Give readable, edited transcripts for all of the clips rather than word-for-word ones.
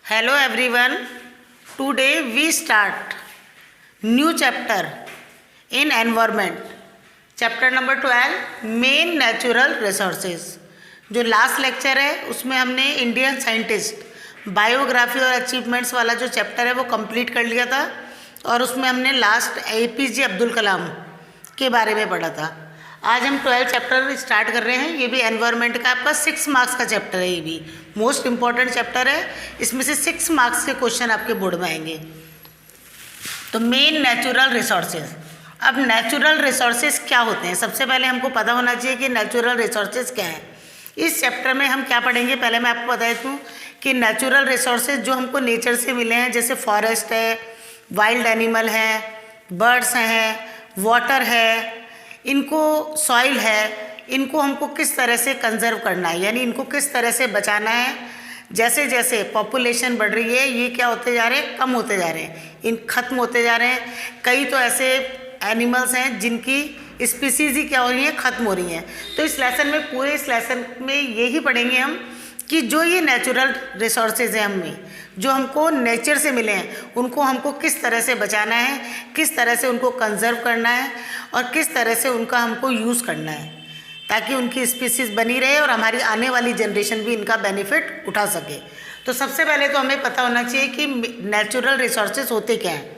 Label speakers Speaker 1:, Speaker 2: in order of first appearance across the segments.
Speaker 1: Hello everyone. Today we start new chapter in environment. Chapter number 12 Main Natural Resources. जो last lecture है उसमें हमने Indian scientist biography और achievements वाला जो चैप्टर है वो कंप्लीट कर लिया था और उसमें हमने लास्ट APJ अब्दुल कलाम के बारे में पढ़ा था। आज हम 12 चैप्टर स्टार्ट कर रहे हैं। ये भी एनवायरनमेंट का आपका 6 मार्क्स का चैप्टर है। ये भी मोस्ट इम्पॉर्टेंट चैप्टर है। इसमें से 6 मार्क्स के क्वेश्चन आपके बोर्ड में आएंगे। तो मेन नेचुरल रिसोर्सेज। अब नेचुरल रिसोर्सेज क्या होते हैं, सबसे पहले हमको पता होना चाहिए कि नेचुरल रिसोर्सेज क्या है। इस चैप्टर में हम क्या पढ़ेंगे, पहले मैं आपको बता दूँ कि नेचुरल रिसोर्सेज जो हमको नेचर से मिले हैं, जैसे फॉरेस्ट है, वाइल्ड एनिमल है, बर्ड्स हैं, वाटर है, इनको सॉइल है, इनको हमको किस तरह से कंजर्व करना है, यानी इनको किस तरह से बचाना है। जैसे जैसे पॉपुलेशन बढ़ रही है ये क्या होते जा रहे हैं, कम होते जा रहे हैं, इन खत्म होते जा रहे हैं। कई तो ऐसे एनिमल्स हैं जिनकी स्पीसीज ही क्या हो रही हैं, खत्म हो रही हैं। तो इस लेसन में, पूरे इस लेसन में यही पढ़ेंगे हम कि जो ये नेचुरल रिसोर्सेज हैं हमें, जो हमको नेचर से मिले हैं, उनको हमको किस तरह से बचाना है, किस तरह से उनको कंजर्व करना है और किस तरह से उनका हमको यूज़ करना है ताकि उनकी स्पीसीज बनी रहे और हमारी आने वाली जनरेशन भी इनका बेनिफिट उठा सके। तो सबसे पहले तो हमें पता होना चाहिए कि नेचुरल रिसोर्सेज होते क्या हैं।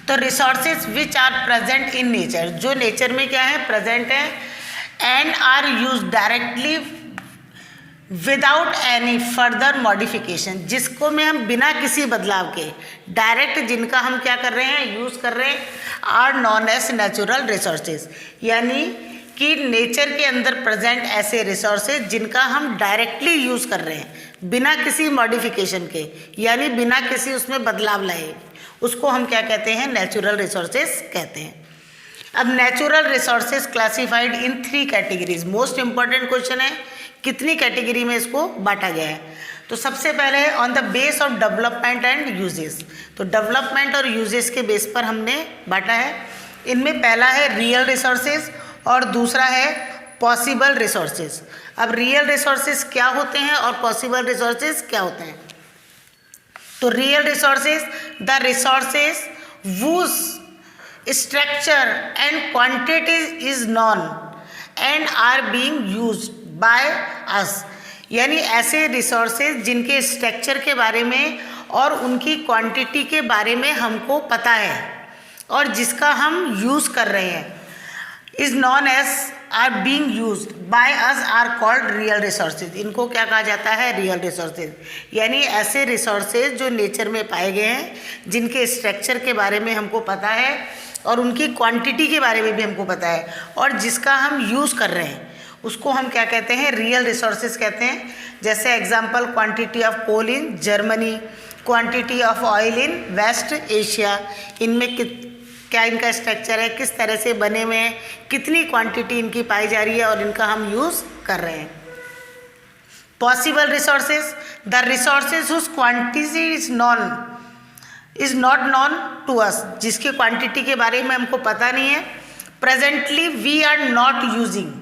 Speaker 1: तो resources which are present in nature, जो नेचर में क्या है, प्रेजेंट है, and are use directly without any further modification, जिसको में हम बिना किसी बदलाव के डायरेक्ट जिनका हम क्या कर रहे हैं, यूज़ कर रहे हैं, are known as natural resources. यानी कि नेचर के अंदर प्रेजेंट ऐसे रिसोर्सेज जिनका हम डायरेक्टली यूज़ कर रहे हैं बिना किसी मॉडिफिकेशन के, यानी बिना किसी उसमें बदलाव लाए, उसको हम क्या कहते हैं, नेचुरल रिसोर्सेज कहते हैं। अब natural resources classified in 3 categories. Most important question है, कितनी कैटेगरी में इसको बांटा गया है। तो सबसे पहले on the base of development and uses. तो डेवलपमेंट और यूजेस के बेस पर हमने बांटा है। इनमें पहला है रियल रिसोर्सेज और दूसरा है पॉसिबल रिसोर्सेज। अब रियल रिसोर्सेज क्या होते हैं और पॉसिबल रिसोर्सेज क्या होते हैं। तो real resources, the resources whose structure and quantity is known and are being used by us, यानी ऐसे रिसोर्सेज जिनके स्ट्रक्चर के बारे में और उनकी क्वांटिटी के बारे में हमको पता है और जिसका हम यूज़ कर रहे हैं, is known as are being used by us are called real resources. इनको क्या कहा जाता है, रियल रिसोर्सेज। यानी ऐसे रिसोर्सेज जो नेचर में पाए गए हैं, जिनके स्ट्रक्चर के बारे में हमको पता है और उनकी क्वांटिटी के बारे में भी हमको पता है और जिसका हम यूज़ कर रहे हैं, उसको हम क्या कहते हैं, रियल रिसोर्सेज कहते हैं। जैसे example, quantity of coal in Germany, quantity of oil in West Asia. इनमें क्या इनका स्ट्रक्चर है, किस तरह से बने हुए हैं, कितनी क्वांटिटी इनकी पाई जा रही है और इनका हम यूज़ कर रहे हैं। Possible resources, the resources whose quantity is not known to us, जिसकी क्वांटिटी के बारे में हमको पता नहीं है। Presently we are not using,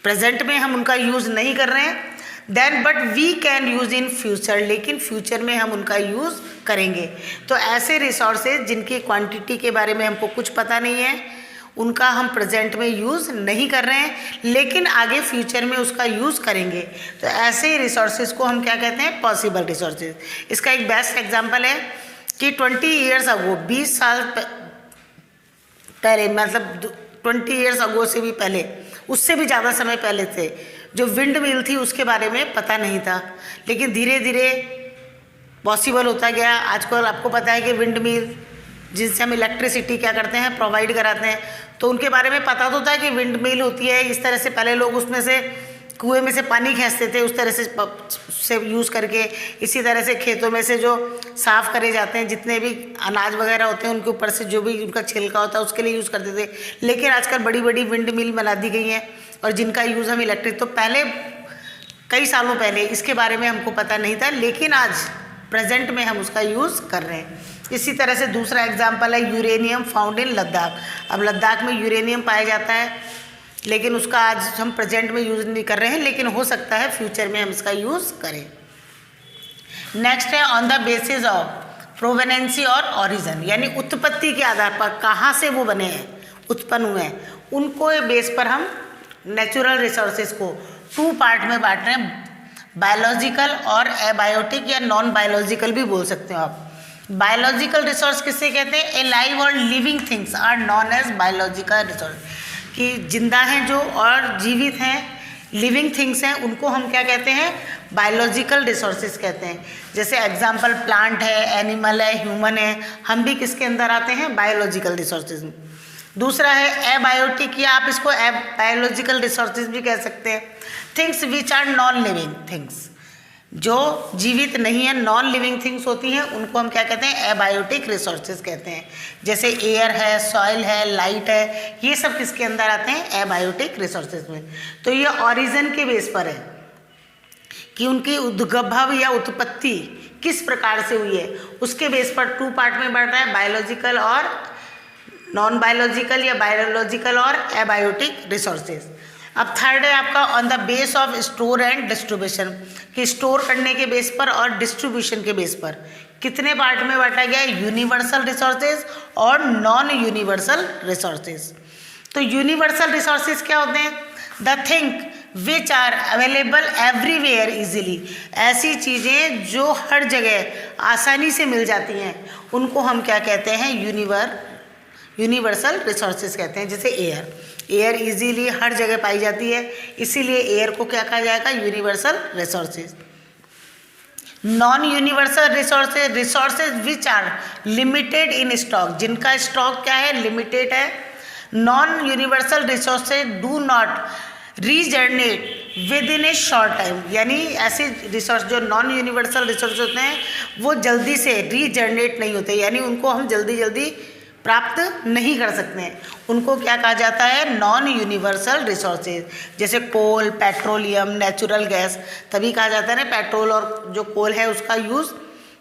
Speaker 1: present में हम उनका यूज़ नहीं कर रहे हैं। Then but we can use in future, लेकिन फ्यूचर में हम उनका यूज़ करेंगे। तो ऐसे रिसोर्सेज जिनकी क्वांटिटी के बारे में हमको कुछ पता नहीं है, उनका हम प्रेजेंट में यूज़ नहीं कर रहे हैं, लेकिन आगे फ्यूचर में उसका यूज़ करेंगे। तो ऐसे रिसोर्सेज को हम क्या कहते हैं, पॉसिबल रिसोर्सेज। इसका एक बेस्ट एग्जाम्पल है कि 20 ईयर्स अगो, 20 साल पहले, मतलब 20 ईयर्स अगो से भी पहले, उससे भी ज़्यादा समय पहले से जो विंड मिल थी उसके बारे में पता नहीं था, लेकिन धीरे धीरे पॉसिबल होता गया। आजकल आपको पता है कि विंड मिल जिनसे हम इलेक्ट्रिसिटी क्या करते हैं, प्रोवाइड कराते हैं, तो उनके बारे में पता तो था कि विंड मिल होती है। इस तरह से पहले लोग उसमें से कुएं में से पानी खींचते थे, उस तरह से यूज़ करके। इसी तरह से खेतों में से जो साफ़ करे जाते हैं, जितने भी अनाज वगैरह होते हैं उनके ऊपर से जो भी उनका छिलका होता है उसके लिए यूज़ करते थे। लेकिन आजकल बड़ी बड़ी विंड मिल बना दी गई हैं और जिनका यूज़ हम इलेक्ट्रिक, तो पहले कई सालों पहले इसके बारे में हमको पता नहीं था, लेकिन आज प्रेजेंट में हम उसका यूज़ कर रहे हैं। इसी तरह से दूसरा एग्जाम्पल है यूरेनियम फाउंड इन लद्दाख। अब लद्दाख में यूरेनियम पाया जाता है, लेकिन उसका आज हम प्रेजेंट में यूज़ नहीं कर रहे हैं, लेकिन हो सकता है फ्यूचर में हम इसका यूज़ करें। नेक्स्ट है ऑन द बेसिस ऑफ प्रोवेनेंसी और ऑरिजिन, यानी उत्पत्ति के आधार पर कहाँ से वो बने हैं, उत्पन्न हुए हैं, उनको बेस पर हम नेचुरल रिसोर्सेज को 2 पार्ट में बांट रहे हैं, बायोलॉजिकल और एबायोटिक या नॉन बायोलॉजिकल भी बोल सकते हो आप। बायोलॉजिकल रिसोर्स किससे कहते हैं? ए लाइव और living things are known as biological resource, कि जिंदा हैं जो और जीवित हैं, लिविंग थिंग्स हैं, उनको हम क्या कहते हैं? बायोलॉजिकल रिसोर्सेज कहते हैं। जैसे एग्जांपल प्लांट है, एनिमल है, ह्यूमन है, हम भी किसके अंदर आते हैं? बायोलॉजिकल रिसोर्सेज में। दूसरा है एबायोटिक, या आप इसको बायोलॉजिकल रिसोर्सेज भी कह सकते हैं। Things which are non living things, जो जीवित नहीं है, नॉन लिविंग थिंग्स होती हैं, उनको हम क्या कहते हैं? एबायोटिक रिसोर्सेज कहते हैं। जैसे एयर है, सॉइल है, लाइट है, ये सब किसके अंदर आते हैं? एबायोटिक रिसोर्सेज में। तो ये ऑरिजिन के बेस पर है कि उनकी उद्भव या उत्पत्ति किस प्रकार से हुई है, उसके बेस पर 2 पार्ट में बढ़ रहा है, बायोलॉजिकल और नॉन बायोलॉजिकल या बायोलॉजिकल और एबायोटिक रिसोर्सेज। अब थर्ड है आपका on the base of store and distribution, कि स्टोर करने के बेस पर और डिस्ट्रीब्यूशन के बेस पर कितने पार्ट में बांटा गया है? यूनिवर्सल रिसोर्सेज और नॉन यूनिवर्सल रिसोर्सेज। तो यूनिवर्सल रिसोर्सेज क्या होते हैं? The thing which are available everywhere easily, ऐसी चीज़ें जो हर जगह आसानी से मिल जाती हैं, उनको हम क्या कहते हैं? यूनिवर्सल रिसोर्सेज कहते हैं। जैसे एयर इजीली हर जगह पाई जाती है, इसीलिए एयर को क्या कहा जाएगा? Universal resources. Non universal resources which are limited in stock, जिनका स्टॉक क्या है? लिमिटेड है। Non universal resources do not regenerate within a short time, यानी ऐसे रिसोर्स जो नॉन यूनिवर्सल रिसोर्स होते हैं वो जल्दी से रीजनरेट नहीं होते, यानी उनको हम जल्दी प्राप्त नहीं कर सकते हैं, उनको क्या कहा जाता है? Non universal resources. जैसे कोल, पेट्रोलियम, नेचुरल गैस, तभी कहा जाता है ना पेट्रोल और जो कोल है उसका यूज़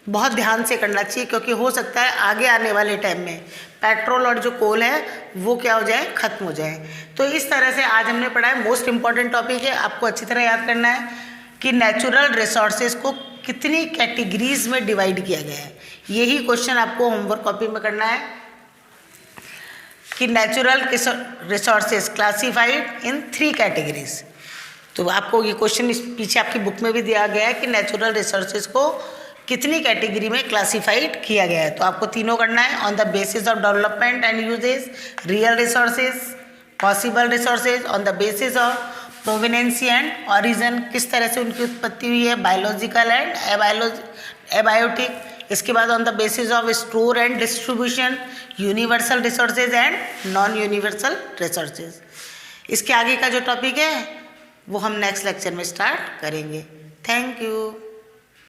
Speaker 1: बहुत ध्यान से करना चाहिए, क्योंकि हो सकता है आगे आने वाले टाइम में पेट्रोल और जो कोल है वो क्या हो जाए? खत्म हो जाए। तो इस तरह से आज हमने पढ़ा है, मोस्ट इंपॉर्टेंट टॉपिक है, आपको अच्छी तरह याद करना है कि नेचुरल रिसोर्सेज को कितनी कैटेगरीज में डिवाइड किया गया है। यही क्वेश्चन आपको होमवर्क कॉपी में करना है कि natural resources classified in 3 categories. तो आपको ये क्वेश्चन इस पीछे आपकी बुक में भी दिया गया है कि नेचुरल रिसोर्सेज को कितनी कैटेगरी में क्लासिफाइड किया गया है। तो आपको तीनों करना है, on the basis of development and usages, real resources, possible resources, on the basis of provenance and origin, किस तरह से उनकी उत्पत्ति हुई है, बायोलॉजिकल एंड एबायोटिक। इसके बाद on the basis of store and distribution, universal resources and non universal resources. इसके आगे का जो टॉपिक है वो हम नेक्स्ट लेक्चर में स्टार्ट करेंगे। Thank you.